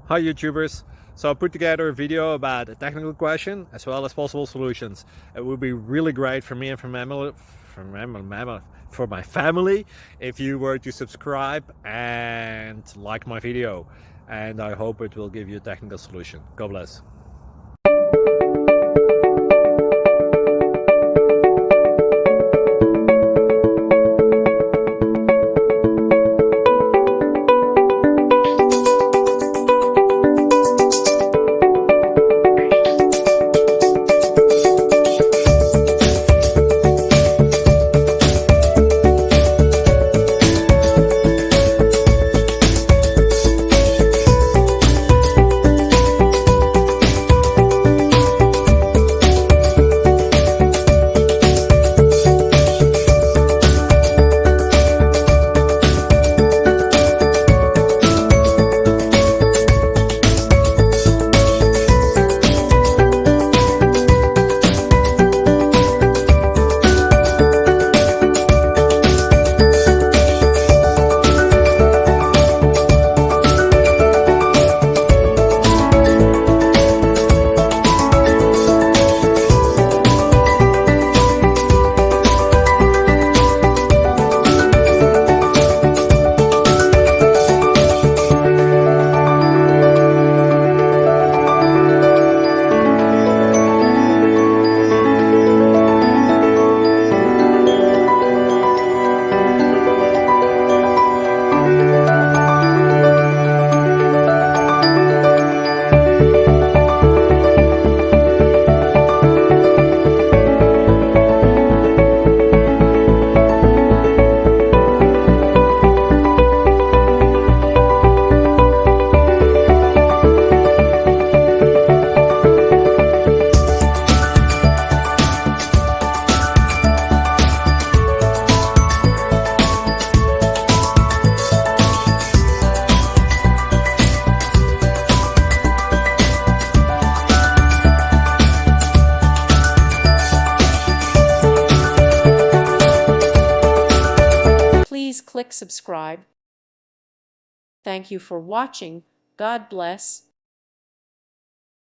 Hi YouTubers! So I put together a video about a technical question as well as possible solutions. It would be really great for me and for my family if you were to subscribe and like my video, and I hope it will give you a technical solution. God bless. Please click subscribe. Thank you for watching. God bless.